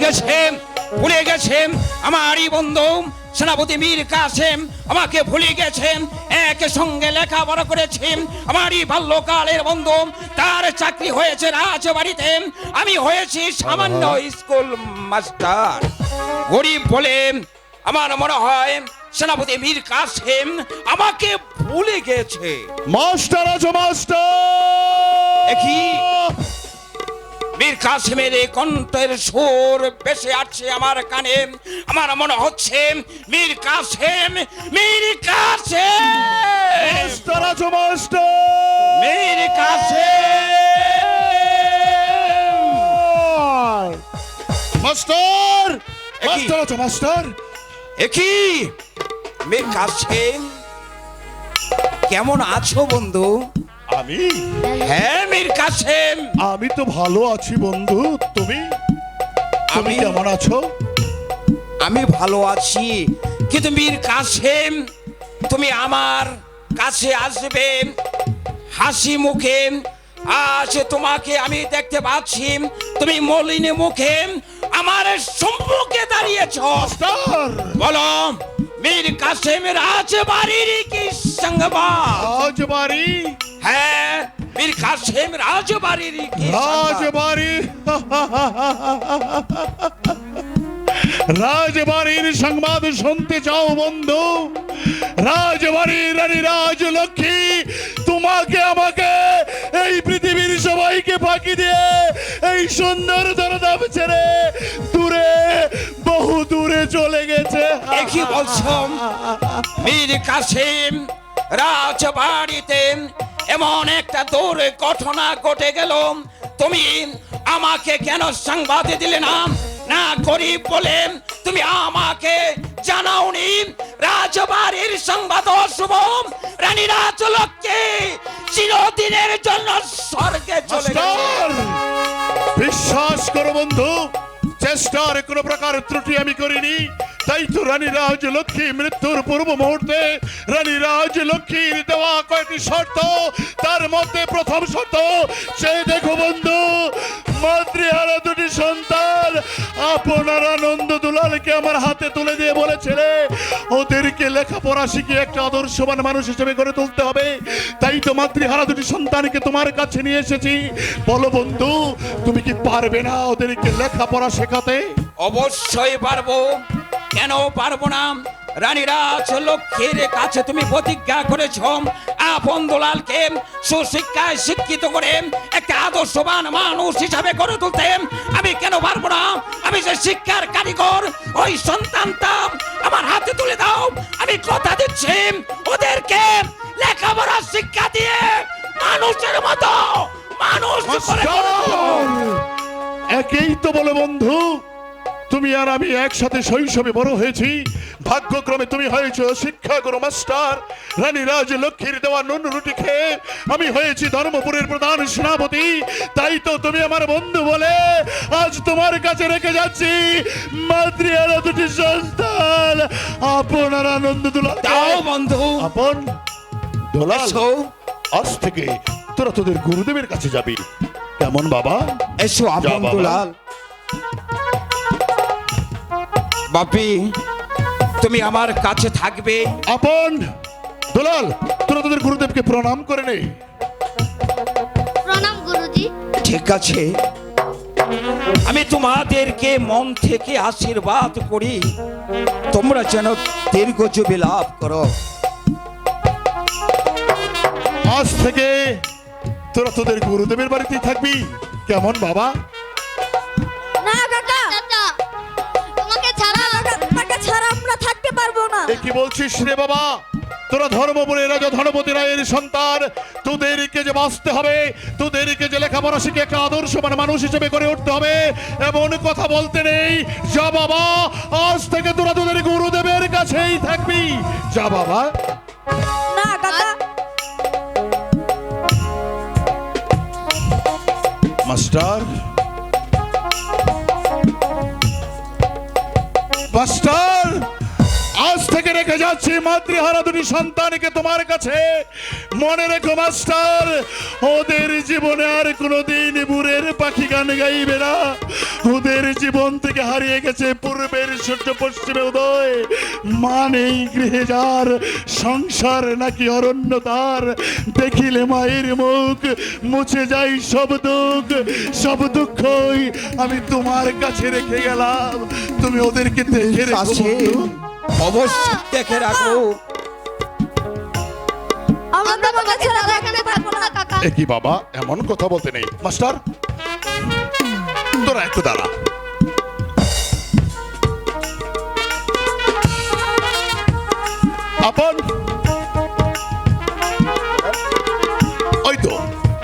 ভুলে গেছেন আমারই বন্ধু সেনাপতি মীর কাসেম আমাকে ভুলে গেছেন। এক সঙ্গে লেখাপড়া করেছেন আমারই বাল্যকালের বন্ধু, তার চাকরি হয়েছে রাজবাড়িতে, আমি হয়েছি সামান্য স্কুল মাস্টার। গরিব বলে আমার মনে হয় সেনাপতি মীর কাসেম আমাকে ভুলে গেছে। মাস্টার আছো মাস্টার? দেখি মীর কাসেমের এই কণ্ঠের সুর ভেসে আসছে আমার কানে, আমার মনে হচ্ছে মীর কাসেম, মীর কাসেম, মাস্টার আছো মাস্টার? মীর কাসেম। মাস্টার এ কি? মাস্টার আছো মাস্টার? একই মীর কাসেম, কেমন আছো বন্ধু? আমি হ্যাঁ মীর কাসেম, আমি তো ভালো আছি বন্ধু। তুমি তুমি আমি- কেমন আছো? আমি ভালো আছি, কিন্তু মীর কাসেম তুমি আমার কাছে আসবে হাসি মুখে। আজ তোমাকে আমি দেখতে পাচ্ছি তুমি মলিন মুখে আমার সম্মুখে দাঁড়িয়েছ। মাস্টার বলো মীর কাসেম রাজবাড়ির কি সংবাদ? রাজবাড়ি হ্যাঁ মীর কাসেম রাজবাড়ির কি সংবাদ? রাজবাড়ি রাজবাড়ির সংবাদ শুনতে চাও বন্ধু? রাজবাড়ির রানী রাজলক্ষ্মী তোমাকে আমাকে এই পৃথিবীর সবাইকে ফাঁকি দিয়ে এই সুন্দর দরদাম ছেড়ে দূরে বহু দূরে চলে গেছে। এ কি বলছো মীর কাসেম? রাজবাড়িতে এমন একটা দুর্ঘটনা ঘটে গেল, তুমি আমাকে কেন সংবাদ দিলে না? না গরিব বলে তুমি আমাকে জানাওনি রাজবাড়ির সংবাদ শুভ রানী রাজলক্ষ্মী চিরদিনের জন্য স্বর্গে চলে গেছে। মাস্টার, বিশ্বাস করো বন্ধু, চেষ্টার কোনো প্রকার ত্রুটি আমি করিনি। তাই তো রানী রাজলক্ষ্মী মৃত্যুর পূর্ব মুহূর্তে রানী রাজলক্ষ্মীর দেওয়া কয়েকটি শর্ত, তার মধ্যে প্রথম শর্ত সে দেখো বন্ধু, মাতৃহারা দুটি সন্তান আপনার আনন্দ দুলালকে আমার হাতে তুলে দিয়ে বলেছিলে ওদেরকে লেখাপড়া শিখিয়ে একটা আদর্শবান মানুষ হিসেবে গড়ে তুলতে হবে। তাই তো মাতৃহারা দুটি সন্তানকে তোমার কাছে নিয়ে এসেছি। বলো বন্ধু, তুমি কি পারবে না ওদেরকে লেখাপড়া শেখাতে? অবশ্যই পারবো, কেন পারবো না? রানী রাজলক্ষ্মীর কাছে তুমি প্রতিজ্ঞা করেছ আপন দুলালকে সুশিক্ষায় শিক্ষিত করে একটা আদর্শবান মানুষ হিসাবে গড়ে তুলতে। আমি কেন পারবো না? আমি যে শিক্ষার কারিগর, ওই সন্তানটা আমার হাতে তুলে দাও, আমি কথা দিচ্ছি ওদেরকে লেখাপড়া শিক্ষা দিয়ে মানুষের মতো মানুষ করে গড়ে তুলবো। একেই তো বলো বন্ধু, তুমি আর আমি একসাথে শৈশবে বড় হয়েছি, ভাগ্যক্রমে তুমি হয়েছো শিক্ষাগুরু মাস্টার। রানী রাজলক্ষ্মীর দেওয়া নুন রুটি খেয়ে আমি হয়েছি ধর্মপুরের প্রধান সেনাপতি। তাই তো তুমি আমার বন্ধু বলে আজ তোমার কাছে রেখে যাচ্ছি মাতৃহারা দুটি সন্তান আপনার আনন্দ দুলাল। দাও বন্ধু, আপন দুলাল, এসো আজ থেকে তোরা তোদের গুরুদেবের কাছে যাবি, কেমন বাবা? এসো যা আপন বাবা। দুলাল। বাপি তুমি আমার কাছে থাকবে। আপন দুলাল, তোরা তোদের গুরুদেবকে প্রণাম করে নে। প্রণাম গুরুজি। ঠিক আছে, আমি তোমাদেরকে মন থেকে আশীর্বাদ করি তোমরা যেন দীর্ঘজীবী লাভ করো। আজ থেকে তোরা তোদের গুরুদেবের বাড়িতেই থাকবি, কেমন বাবা? না কাকা, চাচা তোমাকে ছাড়া আমরা থাকতে পারবো না। এ কি বলছিস রে বাবা? তোরা ধর্মপুরের রাজা ধনপতি রায়ের সন্তান, তোদেরকে যে বাঁচতে হবে, তোদেরকে যে লেখাপড়া শিখে একটা আদর্শবান মানুষ হিসেবে গড়ে উঠতে হবে, এমন কথা বলতে নেই। যা বাবা, আজ থেকে তোরা তোদের গুরুদেবের কাছেই থাকবি, যা বাবা। না কাকা। মাস্টার, মাস্টার, আজ থেকে তোমাকে রেখে যাচ্ছি মাতৃহারা দুটি সন্তানকে তোমার কাছে। মনে রেখো মাস্টার, ওদের জীবনে আর কোনোদিন বুড়ের পাখি গান গাইবে না। ওদের জীবন থেকে হারিয়ে গেছে পূর্বের সূর্য পশ্চিমে উদয়। মা নেই গৃহে যার, সংসার নাকি অরণ্য তার। দেখিলে মায়ের মুখ মুছে যাই সব দুঃখ, সব দুঃখই আমি তোমার কাছে রেখে গেলাম। তুমি ওদেরকে দেখে রেখো আছে বন্ধু। অবশ্যই দেখে রাখো। আমরা তোমাকে ছাড়া থাকতে পারবো না কাকা। এ কি বাবা, এমন কথা বলতে নেই। মাস্টার তোরা একটু দাঁড়া। আপন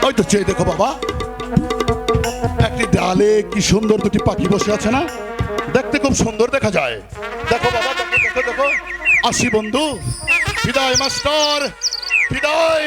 ওই তো চেয়ে দেখো বাবা, একটি ডালে কি সুন্দর দুটি পাখি বসে আছে না? দেখতে খুব সুন্দর দেখা যায়। দেখো বাবা, দেখো দেখো দেখো। আসি বন্ধু, বিদায় মাস্টার, বিদায়।